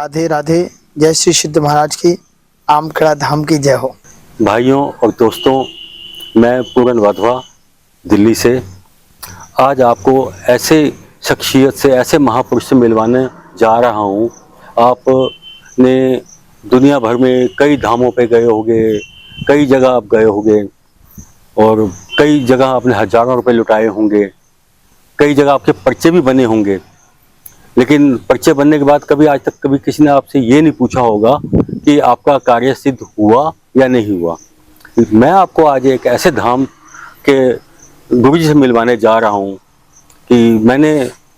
राधे राधे। जय श्री सिद्ध महाराज की, आमखेड़ा धाम की जय हो। भाइयों और दोस्तों, मैं पूरन वाधवा दिल्ली से आज आपको ऐसे शख्सियत से, ऐसे महापुरुष से मिलवाने जा रहा हूँ। आपने दुनिया भर में कई धामों पे गए होंगे, कई जगह आप गए होंगे और कई जगह आपने हजारों रुपए लुटाए होंगे, कई जगह आपके पर्चे भी बने होंगे। लेकिन पर्चे बनने के बाद कभी आज तक कभी किसी ने आपसे ये नहीं पूछा होगा कि आपका कार्य सिद्ध हुआ या नहीं हुआ। मैं आपको आज एक ऐसे धाम के गुरु जी से मिलवाने जा रहा हूँ कि मैंने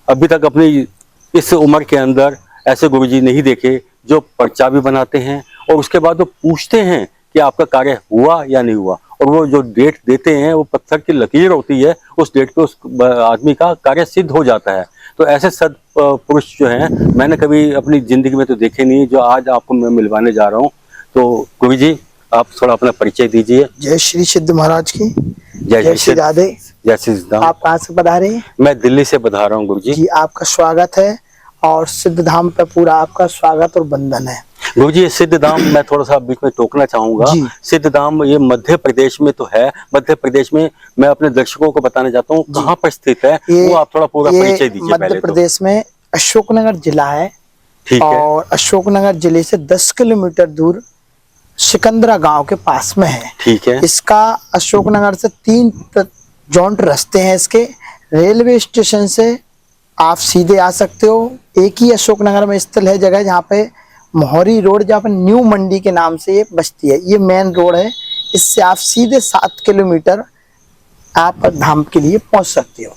अभी तक अपनी इस उम्र के अंदर ऐसे गुरु जी नहीं देखे जो पर्चा भी बनाते हैं और उसके बाद वो पूछते हैं कि आपका कार्य हुआ या नहीं हुआ, और वो जो डेट देते हैं वो पत्थर की लकीर होती है, उस डेट पे उस आदमी का कार्य सिद्ध हो जाता है। तो ऐसे सद पुरुष जो हैं मैंने कभी अपनी जिंदगी में तो देखे नहीं, जो आज आपको मैं मिलवाने जा रहा हूँ। तो गुरु जी, आप थोड़ा अपना परिचय दीजिए। जय श्री सिद्ध महाराज की जय श्री राधे। जय श्री धाम। आप कहाँ से पधारे हैं? मैं दिल्ली से पधारा हूँ गुरु जी। जी, आपका स्वागत है और सिद्ध धाम पे पूरा आपका स्वागत और बंधन है। गुरु जी, सिद्ध धाम मैं थोड़ा सा बीच में टोकना चाहूंगा। सिद्ध धाम ये मध्य प्रदेश में तो है। मध्य प्रदेश में मैं अपने दर्शकों को बताना चाहता हूँ कहाँ पर स्थित है, वो आप थोड़ा पूरा परिचय दीजिए। मध्य प्रदेश में अशोकनगर जिला है। ठीक है। और अशोकनगर जिले से 10 किलोमीटर दूर सिकंदरा गांव के पास में है। ठीक है। इसका अशोकनगर से 3 जॉइंट रास्ते हैं। इसके रेलवे स्टेशन से आप सीधे आ सकते हो। एक ही अशोकनगर में स्थित है जगह जहाँ पे मोहरी रोड, जहाँ पर न्यू मंडी के नाम से ये बस्ती है, ये मेन रोड है। इससे आप सीधे 7 किलोमीटर आप धाम के लिए पहुंच सकते हो।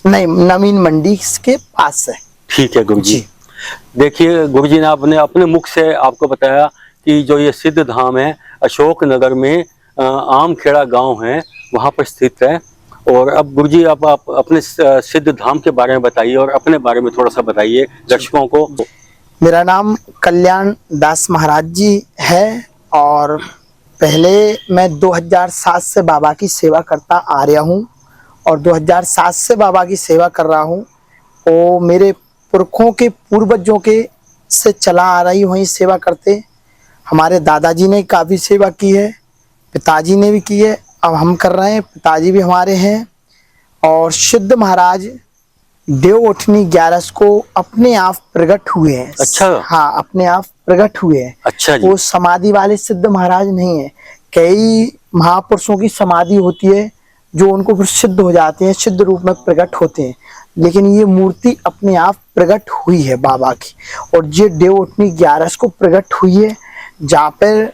नहीं, नवीन मंडी के पास है। ठीक है गुरु जी। देखिए गुरु जी ने आपने अपने मुख से आपको बताया कि जो ये सिद्ध धाम है अशोकनगर में आमखेड़ा गांव है, वहां पर स्थित है। और अब गुरु जी आप अपने सिद्ध धाम के बारे में बताइए और अपने बारे में थोड़ा सा बताइए दर्शकों को। मेरा नाम कल्याण दास महाराज जी है और पहले मैं 2007 से बाबा की सेवा करता आ रहा हूँ और 2007 से बाबा की सेवा कर रहा हूँ। वो मेरे पुरखों के पूर्वजों के से चला आ रही वहीं सेवा करते। हमारे दादाजी ने काफ़ी सेवा की है, पिताजी ने भी की है, अब हम कर रहे हैं, पिताजी भी हमारे हैं। और सिद्ध महाराज देवउठनी 11 को अपने आप प्रकट हुए हैं। अच्छा। हाँ, अपने आप प्रकट हुए हैं। अच्छा जी। वो समाधि वाले सिद्ध महाराज नहीं है। कई महापुरुषों की समाधि होती है जो उनको फिर सिद्ध हो जाते हैं, सिद्ध रूप में प्रकट होते हैं, लेकिन ये मूर्ति अपने आप प्रकट हुई है बाबा की। और ये देवउठनी 11 को प्रकट हुई है, जहाँ पर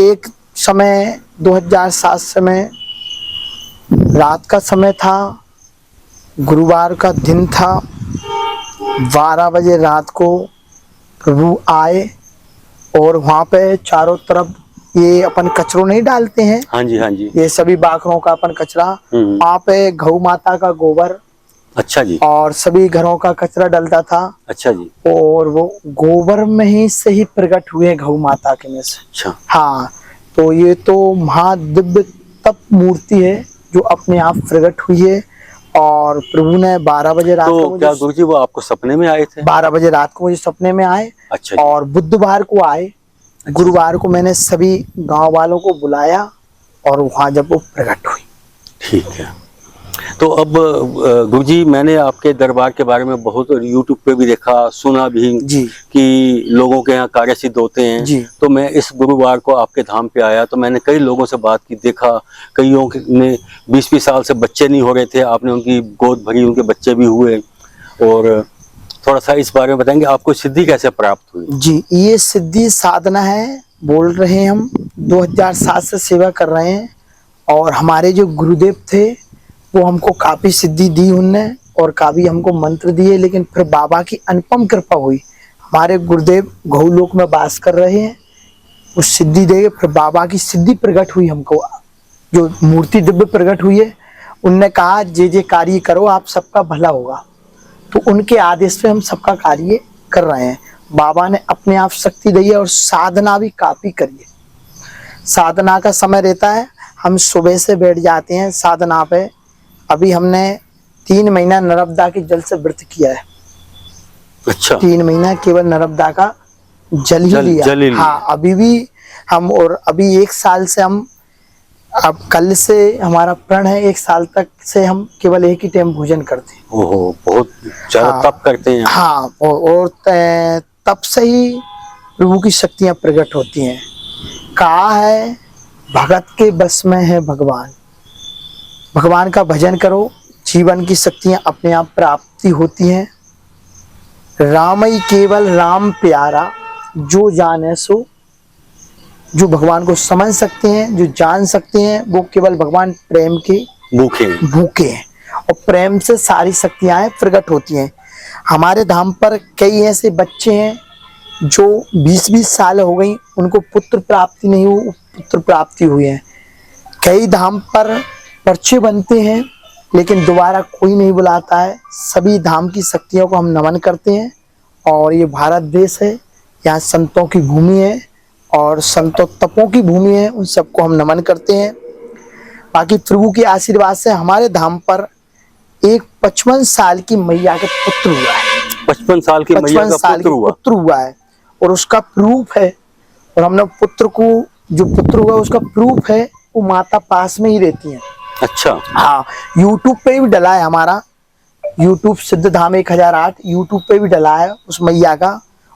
एक समय 2007 समय रात का समय था, गुरुवार का दिन था, 12 बजे रात को प्रभु आए और वहाँ पे चारों तरफ ये अपन कचरों नहीं डालते हैं। हाँ जी, हाँ जी। ये सभी बाकरों का अपन कचरा, वहाँ पे गौ माता का गोबर, अच्छा जी, और सभी घरों का कचरा डलता था। अच्छा जी। और वो गोबर में ही से ही प्रकट हुए गौ माता के में से। अच्छा। हाँ, तो ये तो महादिव्य तप मूर्ति है जो अपने आप प्रकट हुई है। और प्रभु ने 12 बजे रात को, क्या गुरु जी वो आपको सपने में आए थे? 12 बजे रात को मुझे सपने में आए। अच्छा। और बुधवार को आए। अच्छा। गुरुवार को मैंने सभी गांव वालों को बुलाया और वहां जब वो प्रकट हुई। ठीक है। तो अब गुरुजी, मैंने आपके दरबार के बारे में बहुत यूट्यूब पे भी देखा, सुना भी जी कि लोगों के यहाँ कार्य सिद्ध होते हैं जी। तो मैं इस गुरुवार को आपके धाम पे आया तो मैंने कई लोगों से बात की, देखा कईयों ने 20-20 साल से बच्चे नहीं हो रहे थे, आपने उनकी गोद भरी, उनके बच्चे भी हुए। और थोड़ा सा इस बारे में बताएंगे आपको सिद्धि कैसे प्राप्त हुई? जी, ये सिद्धि साधना है, बोल रहे हैं हम 2007 से सेवा कर रहे हैं। और हमारे जो गुरुदेव थे वो हमको काफ़ी सिद्धि दी उनने और काफ़ी हमको मंत्र दिए, लेकिन फिर बाबा की अनुपम कृपा हुई। हमारे गुरुदेव गौलोक में वास कर रहे हैं, उस सिद्धि दे फिर बाबा की सिद्धि प्रकट हुई हमको, जो मूर्ति दिव्य प्रकट हुई है। उनने कहा जे कार्य करो आप सबका भला होगा, तो उनके आदेश पे हम सबका कार्य कर रहे हैं। बाबा ने अपने आप शक्ति दी है और साधना भी काफ़ी करी है। साधना का समय रहता है, हम सुबह से बैठ जाते हैं साधना पे। अभी हमने 3 महीना नर्मदा के जल से व्रत किया है। अच्छा। 3 महीना केवल नर्मदा का जल ही लिया। जल ही लिया। हाँ, अभी भी हम, और अभी 1 साल से हम, अब कल से हमारा प्रण है 1 साल तक से हम केवल एक ही टाइम भोजन करते हैं। ओहो, बहुत ज्यादा हाँ, तप करते हैं। हाँ, और तब से ही प्रभु की शक्तियां प्रकट होती हैं। कहा है भगत के बस में है भगवान। भगवान का भजन करो, जीवन की शक्तियां अपने आप प्राप्ति होती हैं। राम ही केवल राम प्यारा, जो जाने सो। जो भगवान को समझ सकते हैं, जो जान सकते हैं, वो केवल भगवान प्रेम के भूखे हैं, और प्रेम से सारी शक्तियां प्रकट होती हैं। हमारे धाम पर कई ऐसे बच्चे हैं जो 20-20 साल हो गई, उनको पुत्र प्राप्ति नहीं हुई, पुत्र प्राप्ति हुई है। कई धाम पर पर्चे बनते हैं, लेकिन दोबारा कोई नहीं बुलाता है। सभी धाम की शक्तियों को हम नमन करते हैं। और ये भारत देश है, यहाँ संतों की भूमि है और संतों तपों की भूमि है, उन सबको हम नमन करते हैं। बाकी प्रभु के आशीर्वाद से हमारे धाम पर एक 55 साल की मैया का पुत्र हुआ है। 55 साल की मैया का पुत्र हुआ है, और उसका प्रूफ है। और हमने पुत्र को, जो पुत्र हुआ उसका प्रूफ है, वो माता पास में ही रहती है। अच्छा। हाँ, यूट्यूब पे भी डला है हमारा, यूट्यूब सिद्ध धाम 1008 यूट्यूब पे भी डला है उस मैया का।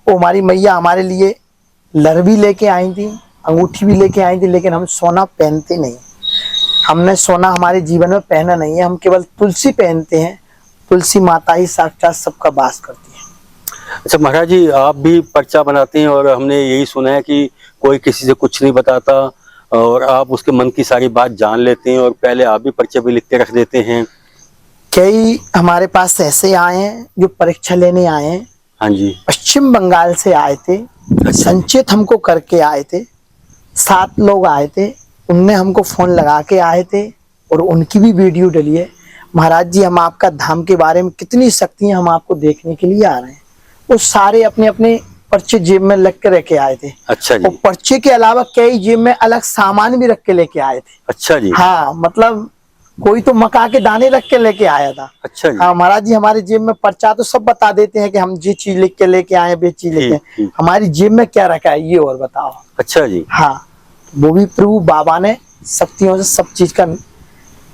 वो हमारी मैया हमारे लिए लर भी लेके आई थी, अंगूठी भी लेके आई थी, लेकिन हम सोना पहनते नहीं। हमने सोना हमारे जीवन में पहना नहीं है, हम केवल तुलसी पहनते हैं। तुलसी माता ही साक्षात सबका वास करती है। अच्छा महाराज जी, आप भी पर्चा बनाते हैं, और हमने यही सुना है कि कोई किसी से कुछ नहीं बताता, और आप उसके मन की सारी बात जान लेते हैं, और पहले आप भी पर्चे भी लिख के रख देते हैं। कई हमारे पास ऐसे आए हैं जो परीक्षा लेने आए हैं। हाँ जी। पश्चिम बंगाल से आए थे, संचित हमको करके आए थे। 7 लोग आए थे, उनने हमको फोन लगा के आए थे, और उनकी भी वीडियो डली है। महाराज जी, हम आपका धाम के बारे में कितनी शक्तियां हम आपको देखने के लिए आ रहे हैं। वो सारे अपने अपने पर्चे जेब में लग के रखे आए थे। अच्छा जी। और पर्चे के अलावा कई जेब में अलग सामान भी रख के लेके आए थे। अच्छा जी। हाँ, मतलब कोई तो मका के दाने रख के लेके आया था। अच्छा जी। हाँ महाराज जी, हमारे जेब में पर्चा तो सब बता देते हैं कि हम ये चीज लिख के लेके आए, वे चीज लेके। हमारी जेब में क्या रखा है ये और बताओ। अच्छा जी। हाँ, वो भी प्रभु बाबा ने शक्तियों से सब चीज का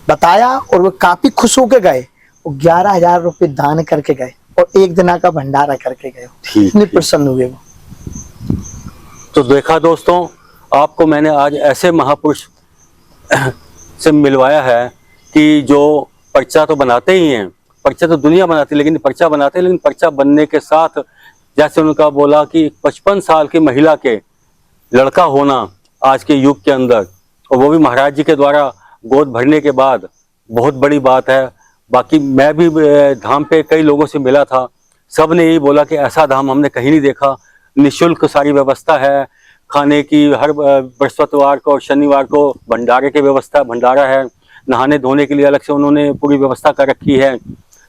बताया, और वो काफी खुश होके गए। वो 11,000 रुपए दान करके गए, और 1 दिन का भंडारा करके गए। इतने प्रसन्न हुए वो। तो देखा दोस्तों, आपको मैंने आज ऐसे महापुरुष से मिलवाया है कि जो पर्चा तो बनाते ही हैं, पर्चा तो दुनिया बनाती है, लेकिन पर्चा बनाते हैं, लेकिन पर्चा बनने के साथ जैसे उनका बोला कि 55 साल की महिला के लड़का होना आज के युग के अंदर, और वो भी महाराज जी के द्वारा गोद भरने के बाद, बहुत बड़ी बात है। बाकी मैं भी धाम पे कई लोगों से मिला था, सब ने यही बोला कि ऐसा धाम हमने कहीं नहीं देखा। निःशुल्क सारी व्यवस्था है, खाने की हर बृहस्पतिवार को और शनिवार को भंडारे की व्यवस्था, भंडारा है। नहाने धोने के लिए अलग से उन्होंने पूरी व्यवस्था कर रखी है।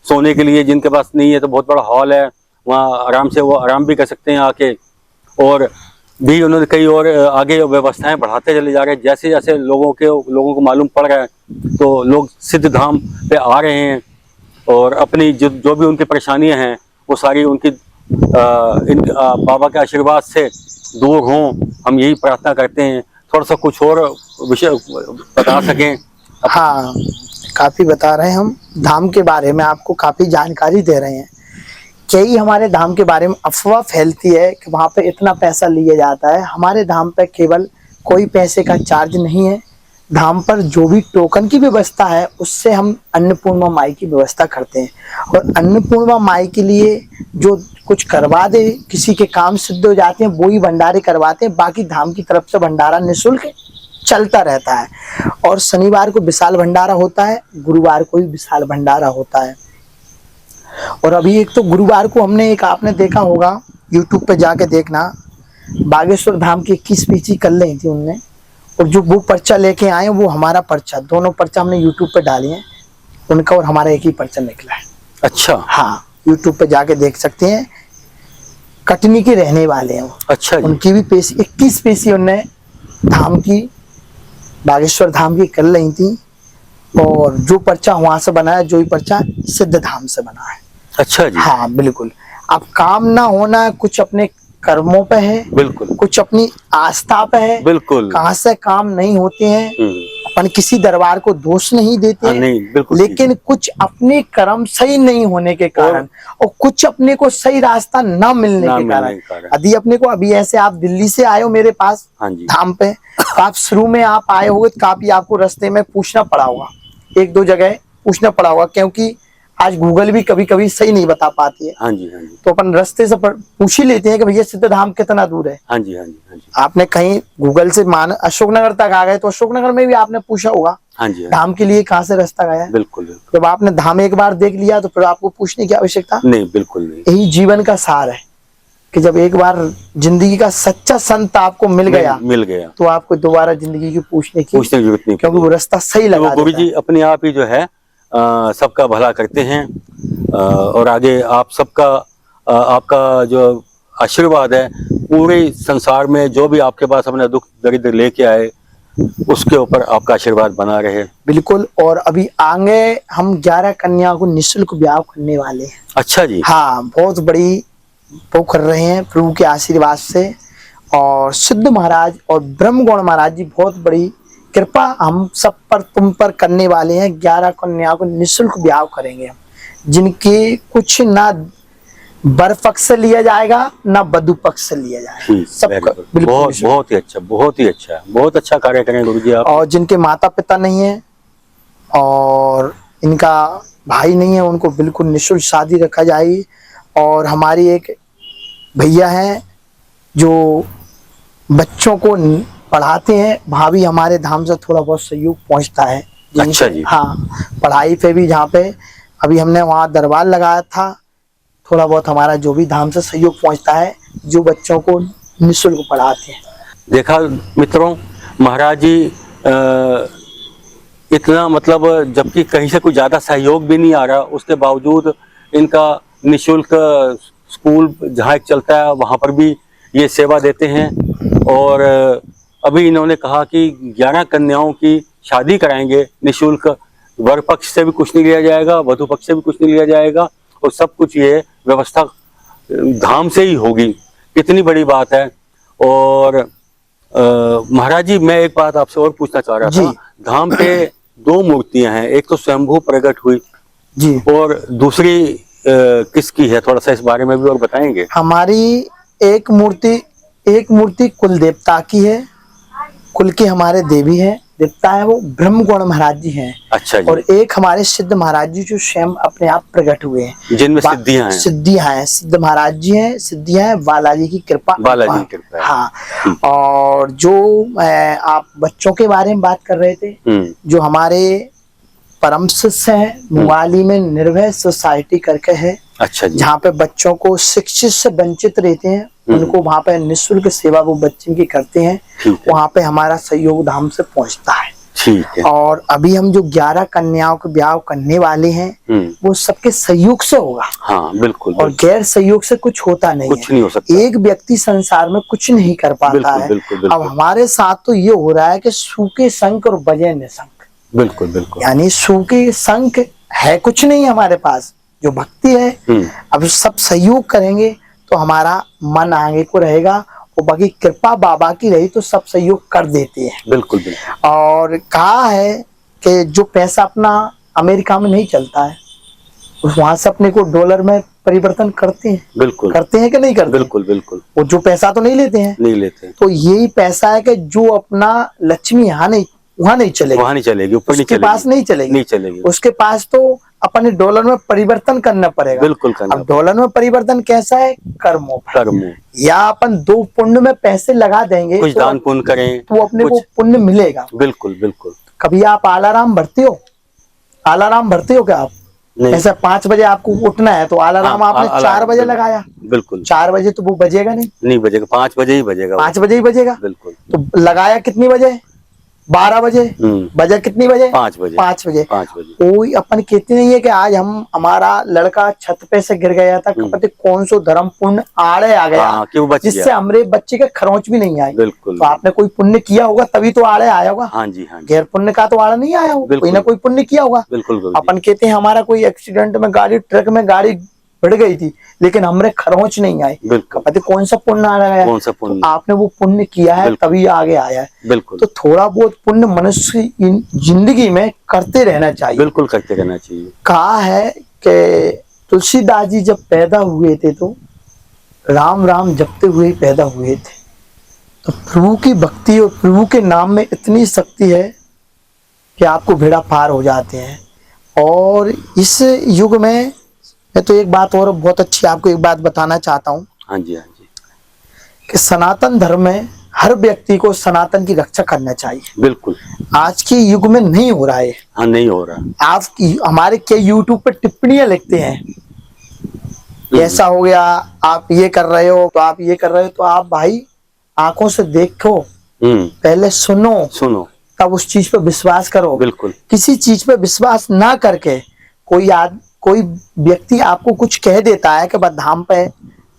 सोने के लिए जिनके पास नहीं है तो बहुत बड़ा हॉल है, वहाँ आराम से वो आराम भी कर सकते हैं आके। और भी उन्होंने कई और आगे व्यवस्थाएं बढ़ाते चले जा रहे हैं। जैसे जैसे लोगों को मालूम पड़ रहा है, तो लोग सिद्ध धाम पे आ रहे हैं, और अपनी जो भी उनकी परेशानियां हैं वो सारी उनकी बाबा के आशीर्वाद से दूर हों, हम यही प्रार्थना करते हैं। थोड़ा सा कुछ और विषय बता सकें। हाँ, काफी बता रहे हैं हम धाम के बारे में, आपको काफी जानकारी दे रहे हैं। कई हमारे धाम के बारे में अफवाह फैलती है कि वहाँ पे इतना पैसा लिया जाता है। हमारे धाम पे केवल कोई पैसे का चार्ज नहीं है। धाम पर जो भी टोकन की व्यवस्था है, उससे हम अन्नपूर्णा माई की व्यवस्था करते हैं, और अन्नपूर्णा माई के लिए जो कुछ करवा दे, किसी के काम सिद्ध हो जाते हैं, वो ही भंडारे करवाते हैं। बाकी धाम की तरफ से भंडारा निःशुल्क चलता रहता है। और शनिवार को विशाल भंडारा होता है, गुरुवार को भी विशाल भंडारा होता है। और अभी एक तो गुरुवार को हमने एक, आपने देखा होगा यूट्यूब पे जाके देखना, बागेश्वर धाम की 21 पीची कर ली थी उनने, और जो वो पर्चा लेके आए वो हमारा पर्चा, दोनों पर्चा हमने यूट्यूब पे डाली है। उनका और हमारा एक ही पर्चा निकला है। अच्छा। हाँ, यूट्यूब पे जाके देख सकते हैं। कटनी के रहने वाले हैं वो। अच्छा जी। उनकी भी पेशी 21 पेशी उनने धाम की, बागेश्वर धाम की कर ली थी। और जो पर्चा वहां से बना है, जो ही पर्चा सिद्ध धाम से बना है। अच्छा जी। हाँ बिल्कुल। अब काम ना होना, कुछ अपने कर्मों पे है, बिल्कुल कुछ अपनी आस्था पे है। बिल्कुल। कहाँ से काम नहीं होते हैं, अपन किसी दरबार को दोष नहीं देते हैं, नहीं बिल्कुल, लेकिन कुछ अपने कर्म सही नहीं होने के कारण और कुछ अपने को सही रास्ता न मिलने के कारण, यदि अपने को अभी ऐसे आप दिल्ली से आए हो मेरे पास हाँ जी, धाम पे, तो आप शुरू में आप आए होगे तो काफी आपको रास्ते में पूछना पड़ा होगा, एक दो जगह पूछना पड़ा होगा, क्योंकि आज गूगल भी कभी कभी सही नहीं बता पाती है। हाँ जी, हाँ जी, तो अपन रास्ते से पूछ ही लेते हैं कि भैया सिद्ध धाम कितना दूर है। हाँ जी, हाँ जी, हाँ जी। आपने कहीं गूगल से मान अशोकनगर तक आ गए तो अशोकनगर में भी आपने पूछा होगा हाँ जी, हाँ धाम के लिए कहाँ से रास्ता गया है। बिल्कुल बिल्कुल। जब आपने धाम एक बार देख लिया तो फिर आपको पूछने की आवश्यकता नहीं, बिल्कुल नहीं। यही जीवन का सार है कि जब एक बार जिंदगी का सच्चा संत आपको मिल गया तो आपको दोबारा जिंदगी की पूछने की जरूरत नहीं, क्योंकि वो रास्ता सही लगा तो गुरु जी अपने आप ही जो है सबका भला करते हैं और आगे आप सबका आपका जो आशीर्वाद है पूरे संसार में जो भी आपके पास अपना दुख दरिद्र लेके आए उसके ऊपर आपका आशीर्वाद बना रहे। बिल्कुल। और अभी आगे हम 11 कन्याओं को निःशुल्क ब्याह करने वाले हैं। अच्छा जी। हाँ, बहुत बड़ी वो कर रहे हैं प्रभु के आशीर्वाद से, और सिद्ध महाराज और ब्रह्मगौण महाराज जी बहुत बड़ी कृपा हम सब पर तुम पर करने वाले हैं। 11 कन्याओं को निःशुल्क ब्याह करेंगे हम, जिनके कुछ ना वर पक्ष से लिया जाएगा ना वधु पक्ष से लिया जाएगा। सबका बहुत बहुत ही अच्छा, बहुत ही अच्छा, बहुत अच्छा कार्य करें गुरु जी आप। और जिनके माता पिता नहीं है और इनका भाई नहीं है उनको बिल्कुल निःशुल्क शादी रखा जाएगी। और हमारी एक भैया हैं जो बच्चों को पढ़ाते हैं, भाभी हमारे धाम से थोड़ा बहुत सहयोग पहुंचता है। अच्छा जी। हाँ, पढ़ाई पे भी जहाँ पे अभी हमने वहाँ दरबार लगाया था, थोड़ा बहुत हमारा जो भी धाम से सहयोग पहुंचता है जो बच्चों को निःशुल्क पढ़ाते हैं। देखा मित्रों, महाराज जी इतना मतलब जबकि कहीं से कोई ज्यादा सहयोग भी नहीं आ रहा, उसके बावजूद इनका निःशुल्क स्कूल जहाँ चलता है वहाँ पर भी ये सेवा देते हैं। और अभी इन्होंने कहा कि 11 कन्याओं की शादी कराएंगे निःशुल्क, वर पक्ष से भी कुछ नहीं लिया जाएगा, वधु पक्ष से भी कुछ नहीं लिया जाएगा, और सब कुछ ये व्यवस्था धाम से ही होगी। कितनी बड़ी बात है। और महाराज जी मैं एक बात आपसे और पूछना चाह रहा था, धाम पे 2 मूर्तियां हैं, एक तो स्वयंभू प्रकट हुई जी और दूसरी किसकी है, थोड़ा सा इस बारे में भी और बताएंगे। हमारी एक मूर्ति कुल देवता की है, कुल के हमारे देवी है, देवता है वो ब्रह्मगौण महाराज जी हैं। अच्छा जी। और एक हमारे सिद्ध महाराज जी जो स्वयं अपने आप प्रकट हुए हैं, जिनमें सिद्धियां हैं। सिद्धियां हैं, सिद्ध महाराज जी हैं, सिद्धियां हैं, बालाजी की कृपा। बालाजी की कृपा है। हाँ। और जो आप बच्चों के बारे में बात कर रहे थे, जो हमारे परम शिष्य है, मोहाली में निर्भय सोसाइटी करके है। अच्छा जी। जहाँ पे बच्चों को शिक्षित से वंचित रहते हैं उनको वहाँ पे निःशुल्क सेवा वो बच्चे की करते हैं, वहाँ पे हमारा सहयोग धाम से पहुँचता है। ठीक है। और अभी हम जो 11 कन्याओं के ब्याह करने वाले हैं वो सबके सहयोग से होगा। हाँ बिल्कुल। और गैर सहयोग से कुछ होता नहीं, कुछ नहीं हो सकता। एक व्यक्ति संसार में कुछ नहीं कर पाता है। अब हमारे साथ तो ये हो रहा है कि सूखे शंख और बजे निशंख। बिल्कुल बिल्कुल। यानी सूखे शंख है कुछ नहीं हमारे पास, जो भक्ति है। अब सब सहयोग करेंगे तो हमारा मन आगे को रहेगा, और बाकी कृपा बाबा की रही तो सब सहयोग कर देते हैं। बिल्कुल बिल्कुल। और कहा है कि जो पैसा अपना अमेरिका में नहीं चलता है वहां से अपने को डॉलर में परिवर्तन करते हैं। बिल्कुल करते हैं कि नहीं करते? बिल्कुल बिल्कुल। वो जो पैसा तो नहीं लेते हैं, नहीं लेते। तो यही पैसा है कि जो अपना लक्ष्मी यहाँ नहीं वहां नहीं चलेगी, वहां नहीं चलेगी, ऊपर नहीं उसके चलेगी, पास नहीं चलेगी, नहीं चलेगी। उसके पास तो अपने डॉलर में परिवर्तन करना पड़ेगा। बिल्कुल करना। अब डॉलर में परिवर्तन कैसा है? कर्मों पर। कर्मों। या अपन 2 पुण्य में पैसे लगा देंगे, कुछ दान पुण्य करें तो अपने को पुण्य मिलेगा। बिल्कुल बिल्कुल। कभी आप आलाराम भरते हो? आलाराम भरते हो क्या आप? ऐसा 5 बजे आपको उठना है तो अलार्म आपने 4 बजे लगाया, बिल्कुल 4 बजे तो वो बजेगा नहीं बजेगा, 5 बजे ही बजेगा, 5 बजे ही बजेगा। बिल्कुल। तो लगाया कितनी बजे? 12 बजे। बजा कितनी बजे? 5 बजे। 5 बजे। 5 बजे। कोई अपन कहते नहीं है कि आज हमारा लड़का छत पे से गिर गया था, पता कौन सो धर्म पुण्य आड़े आ गया, क्यों बच गया, जिससे हमारे बच्चे के खरोंच भी नहीं आई। बिल्कुल। तो आपने कोई पुण्य किया होगा तभी तो आड़े आया होगा। हाँ जी, हाँ जी। गैर पुण्य का तो आड़ा नहीं आया होगा, कोई ना कोई पुण्य किया होगा। बिल्कुल। अपन कहते हैं हमारा कोई एक्सीडेंट में गाड़ी, ट्रक में गाड़ी बढ़ गई थी, लेकिन हमरे खरोंच नहीं आए। बिल्कुल। पता कौन सा पुण्य आ गया, कौन सा पुण्य? तो आपने वो पुण्य किया है तभी आगे आया है। बिल्कुल। तो थोड़ा बहुत पुण्य मनुष्य की जिंदगी में करते रहना चाहिए। बिल्कुल करते रहना चाहिए। कहा है कि तुलसीदास जी जब पैदा हुए थे तो राम राम जपते हुए पैदा हुए थे। तो प्रभु की भक्ति और प्रभु के नाम में इतनी शक्ति है कि आपको बेड़ा पार हो जाते हैं। और इस युग में मैं तो एक बात और बहुत अच्छी आपको एक बात बताना चाहता हूँ। हाँ जी, हाँ जी। कि सनातन धर्म में हर व्यक्ति को सनातन की रक्षा करना चाहिए। बिल्कुल। आज के युग में नहीं हो रहा है। हाँ, नहीं हो रहा। आप हमारे के यूट्यूब पे टिप्पणियां लिखते हैं, ऐसा हो गया, आप ये कर रहे हो, तो आप ये कर रहे हो, तो आप भाई आंखों से देखो, पहले सुनो तब उस चीज पे विश्वास करो। बिल्कुल। किसी चीज पे विश्वास ना करके कोई व्यक्ति आपको कुछ कह देता है कि बस धाम पे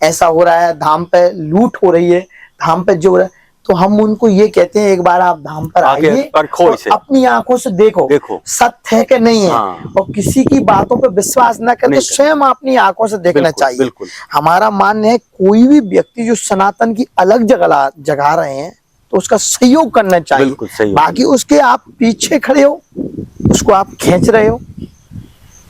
ऐसा हो रहा है, धाम पे लूट हो रही है, धाम पे जो हो रहा है, तो हम उनको ये कहते हैं एक बार आप धाम पर आइए और अपनी आंखों से देखो सत्य है कि नहीं है। हाँ। और किसी की बातों पे विश्वास ना करके स्वयं अपनी आंखों से देखना चाहिए। बिल्कुल। हमारा मानना है कोई भी व्यक्ति जो सनातन की अलग जगा रहे हैं तो उसका सहयोग करना चाहिए। बिल्कुल सही। बाकी उसके आप पीछे खड़े हो, उसको आप खींच रहे हो,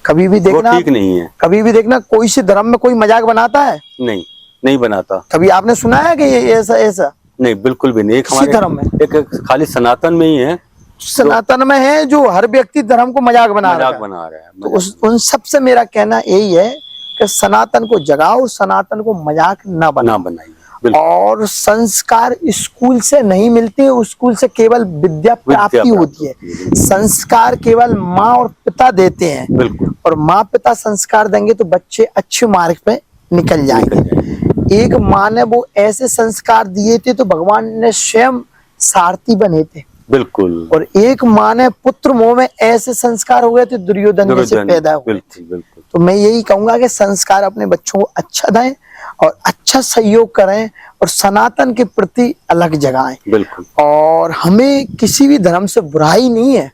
कभी भी देखना ठीक नहीं है। कभी भी देखना कोई से धर्म में कोई मजाक बनाता है? नहीं बनाता। कभी आपने सुना है कि ये ऐसा? नहीं, बिल्कुल भी नहीं। एक हमारे धर्म में एक खाली सनातन में ही है, सनातन में है जो हर व्यक्ति धर्म को मजाक बना रहा है। तो उन सबसे मेरा कहना यही है कि सनातन को जगाओ, सनातन को मजाक ना बनाइए। और संस्कार स्कूल से नहीं मिलते, स्कूल से केवल विद्या प्राप्ति होती है। संस्कार केवल माँ और पिता देते हैं। बिल्कुल। और माँ पिता संस्कार देंगे तो बच्चे अच्छे मार्ग पे निकल जाएंगे। एक माँ ने वो ऐसे संस्कार दिए थे तो भगवान ने स्वयं सारथी बने थे। बिल्कुल। और एक माँ ने पुत्र मोह में ऐसे संस्कार हो गए थे दुर्योधन जैसे पैदा हुए थे। बिल्कुल। तो मैं यही कहूंगा कि संस्कार अपने बच्चों को अच्छा दें और अच्छा सहयोग करें और सनातन के प्रति अलग जगाएं। बिल्कुल। और हमें किसी भी धर्म से बुराई नहीं है,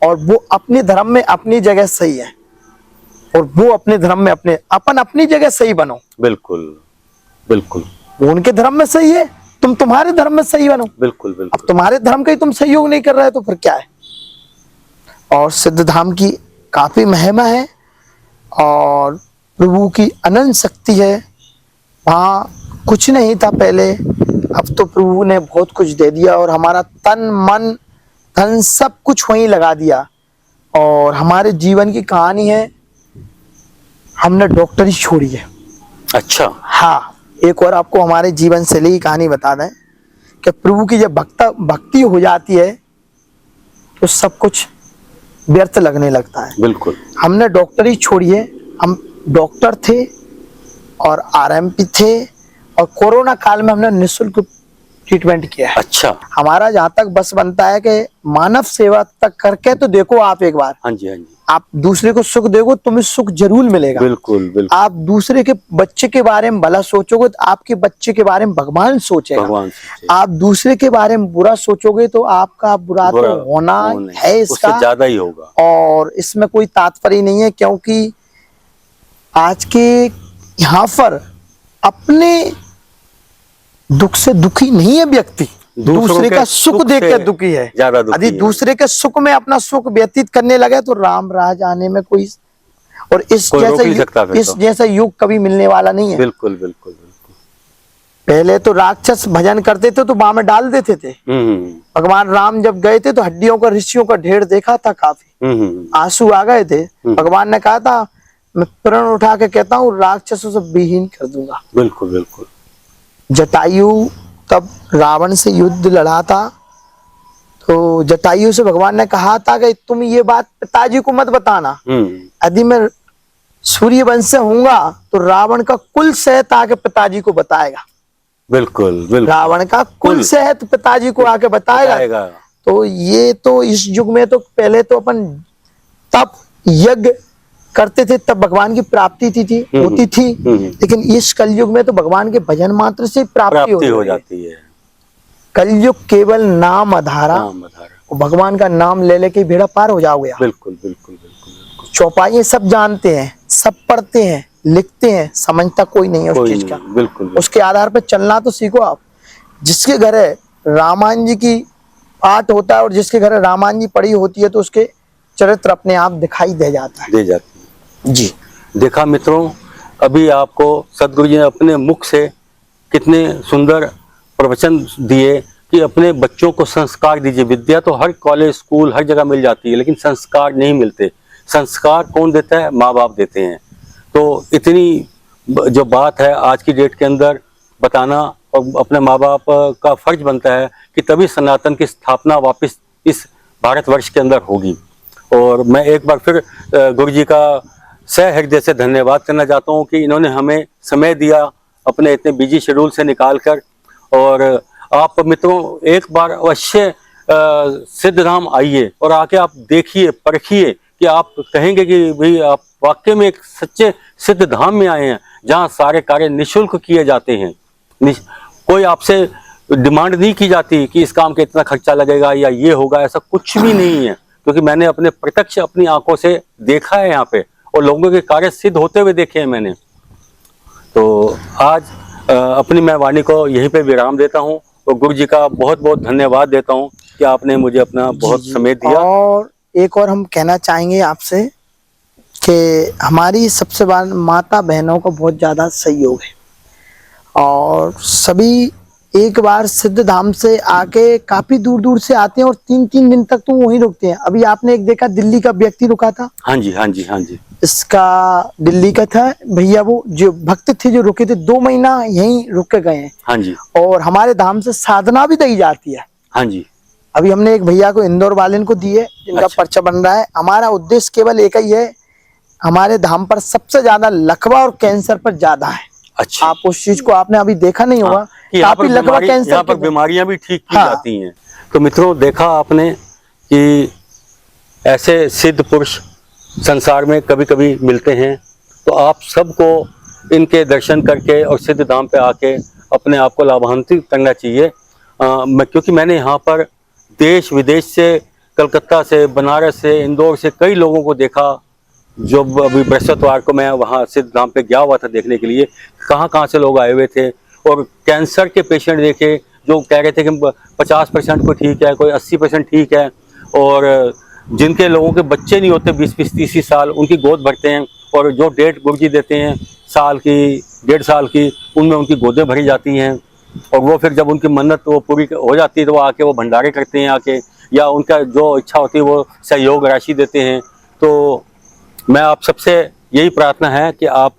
और वो अपने धर्म में अपनी जगह सही है, और वो अपने धर्म में अपनी जगह सही बनो। बिल्कुल। वो उनके धर्म में सही है, तुम तुम्हारे धर्म में सही बनो। बिल्कुल। अब तुम्हारे धर्म का ही तुम सहयोग नहीं कर रहे तो फिर क्या है। और सिद्ध धाम की काफी महिमा है और प्रभु की अनंत शक्ति है। वहाँ कुछ नहीं था पहले, अब तो प्रभु ने बहुत कुछ दे दिया और हमारा तन मन धन सब कुछ वहीं लगा दिया। और हमारे जीवन की कहानी है, हमने डॉक्टरी छोड़ी है। अच्छा। हाँ, एक और आपको हमारे जीवन शैली की कहानी बता दें कि प्रभु की जब भक्ति हो जाती है तो सब कुछ व्यर्थ लगने लगता है। बिल्कुल। हमने डॉक्टरी छोड़ी है, हम डॉक्टर थे और आरएमपी थे, और कोरोना काल में हमने निःशुल्क ट्रीटमेंट किया है। अच्छा। हमारा जहाँ तक बस बनता है कि मानव सेवा तक करके तो देखो आप एक बार। हाँ जी, हाँ जी। आप दूसरे को सुख दोगे तुम्हें सुख जरूर मिलेगा। बिल्कुल। आप दूसरे के बच्चे के बारे में भला सोचोगे तो आपके बच्चे के बारे में भगवान सोचेगा। आप दूसरे के बारे में बुरा सोचोगे तो आपका बुरा तो होना है, इसका ज्यादा ही होगा। और इसमें कोई तात्पर्य नहीं है, क्योंकि आज के यहाँ पर अपने दुख से दुखी नहीं है व्यक्ति, दूसरे का सुख देख के दुखी है। यदि दूसरे के सुख में अपना सुख व्यतीत करने लगे तो राम राज आने में कोई और इस जैसा युग कभी मिलने वाला नहीं है। बिल्कुल। पहले तो राक्षस भजन करते थे तो बाँ में डाल देते थे। भगवान राम जब गए थे तो हड्डियों का ऋषियों का ढेर देखा था, काफी आंसू आ गए थे। भगवान ने कहा था मैं प्रण उठा के कहता हूँ राक्षसों से विहीन कर दूंगा। बिल्कुल। जटायु तब रावण से युद्ध लड़ा था तो जटायु से भगवान ने कहा था कि तुम ये बात पिताजी को मत बताना, यदि मैं सूर्य वंश से हूँगा तो रावण का कुल सहित आके पिताजी को बताएगा। बिल्कुल। रावण का कुल सहित पिताजी को आके बताएगा। तो ये तो इस युग में तो पहले तो अपन तप यज्ञ करते थे तब भगवान की प्राप्ति होती थी, लेकिन इस कलयुग में तो भगवान के भजन मात्र से प्राप्ति हो जाती है। कलयुग केवल नाम आधारा, भगवान का नाम ले लेके बेड़ा पार हो जाओगे। बिल्कुल। चौपाइयां सब जानते हैं, सब पढ़ते हैं, लिखते हैं, समझता कोई नहीं है उस कोई चीज नहीं, का। बिल्कुल उसके आधार पर चलना तो सीखो आप। जिसके घर है रामायण जी की पाठ होता है और जिसके घर रामायण जी पढ़ी होती है तो उसके चरित्र अपने आप दिखाई दे जाता है। दे जाती है। जी देखा मित्रों, अभी आपको सदगुरु जी ने अपने मुख से कितने सुंदर प्रवचन दिए कि अपने बच्चों को संस्कार दीजिए। विद्या तो हर कॉलेज स्कूल हर जगह मिल जाती है, लेकिन संस्कार नहीं मिलते। संस्कार कौन देता है? माँ बाप देते हैं। तो इतनी जो बात है आज की डेट के अंदर बताना, और अपने माँ बाप का फर्ज बनता है कि तभी सनातन की स्थापना वापस इस भारतवर्ष के अंदर होगी। और मैं एक बार फिर गुरु जी का सहृदय से धन्यवाद करना चाहता हूँ कि इन्होंने हमें समय दिया अपने इतने बिजी शेड्यूल से निकाल कर। और आप मित्रों एक बार अवश्य सिद्धधाम आइए और आके आप देखिए, परखिए कि आप कहेंगे कि भाई आप वाकई में एक सच्चे सिद्धधाम में आए हैं, जहाँ सारे कार्य निःशुल्क किए जाते हैं। कोई आपसे डिमांड नहीं की जाती कि इस काम के इतना खर्चा लगेगा या ये होगा, ऐसा कुछ भी नहीं है। क्योंकि मैंने अपने प्रत्यक्ष अपनी आंखों से देखा है यहाँ पे, और लोगों के कार्य सिद्ध होते हुए देखे हैं मैंने। तो आज अपनी मैं वाणी को यहीं पे विराम देता हूँ और गुरु जी का बहुत बहुत धन्यवाद देता हूँ कि आपने मुझे अपना बहुत समय दिया। और एक और हम कहना चाहेंगे आपसे कि हमारी सबसे बड़ा माता बहनों का बहुत ज़्यादा सहयोग है, और सभी एक बार सिद्धधाम से आके काफी दूर दूर से आते हैं और 3-3 दिन तक तो वहीं रुकते हैं। अभी आपने एक देखा दिल्ली का व्यक्ति रुका था। हाँ जी, हाँ जी, हाँ जी। इसका दिल्ली का था भैया, वो जो भक्त थे जो रुके थे 2 महीना यहीं रुक के गए हैं। हाँ जी, और हमारे धाम से साधना भी दी जाती है। हाँ जी। अभी हमने एक भैया को इंदौर वाले को दिए जिनका अच्छा। पर्चा बन रहा है। हमारा उद्देश्य केवल एक ही है, हमारे धाम पर सबसे ज्यादा लकवा और कैंसर पर ज्यादा है। अच्छा। आप उस चीज को आपने अभी देखा नहीं होगा। कि यहाँ काफी लकवा कैंसर यहाँ पर बीमारियां भी ठीक की हाँ। जाती हैं। तो मित्रों देखा आपने कि ऐसे सिद्ध पुरुष संसार में कभी कभी मिलते हैं। तो आप सबको इनके दर्शन करके और सिद्ध धाम पे आके अपने आप को लाभान्वित करना चाहिए। क्योंकि मैंने यहाँ पर देश विदेश से, कलकत्ता से, बनारस से, इंदौर से कई लोगों को देखा। जो अभी बृहस्पतिवार को मैं वहाँ सिद्ध धाम पे गया हुआ था देखने के लिए, कहाँ से लोग आए हुए थे। और कैंसर के पेशेंट देखे जो कह रहे थे कि 50% को ठीक है, कोई 80% ठीक है। और जिनके लोगों के बच्चे नहीं होते 20-30 साल, उनकी गोद भरते हैं। और जो डेट गुरु जी देते हैं साल की, 1.5 साल की, उनमें उनकी गोदें भरी जाती हैं। और वो फिर जब उनकी मन्नत वो पूरी हो जाती है तो वो आके वो भंडारे करते हैं आके, या उनका जो इच्छा होती है वो सहयोग राशि देते हैं। तो मैं आप सबसे यही प्रार्थना है कि आप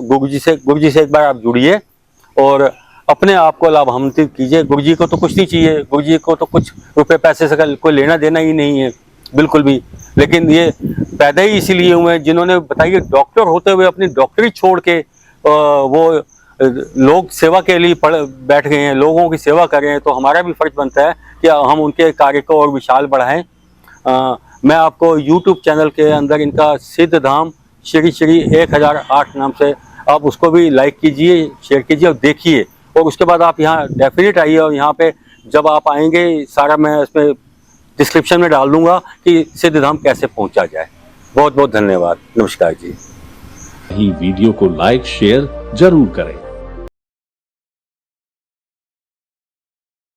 गुरु जी से एक बार आप जुड़िए और अपने आप को लाभान्वित कीजिए। गुरु जी को तो कुछ नहीं चाहिए, गुरु जी को तो कुछ रुपए पैसे से कोई लेना देना ही नहीं है बिल्कुल भी। लेकिन ये पैदा ही इसीलिए हुए हैं जिन्होंने बताइए डॉक्टर होते हुए अपनी डॉक्टरी छोड़ के वो लोग सेवा के लिए बैठ गए हैं, लोगों की सेवा कर रहे हैं। तो हमारा भी फर्ज बनता है कि हम उनके कार्य को और विशाल बढ़ाएं। मैं आपको YouTube चैनल के अंदर इनका सिद्ध धाम श्री 1008 नाम से, आप उसको भी लाइक कीजिए, शेयर कीजिए और देखिए। और उसके बाद आप यहाँ डेफिनेट आइए, और यहाँ पे जब आप आएंगे सारा मैं इसमें डिस्क्रिप्शन में डाल दूंगा कि सिद्ध धाम कैसे पहुँचा जाए। बहुत बहुत धन्यवाद। नमस्कार जी। वीडियो को लाइक शेयर जरूर करें।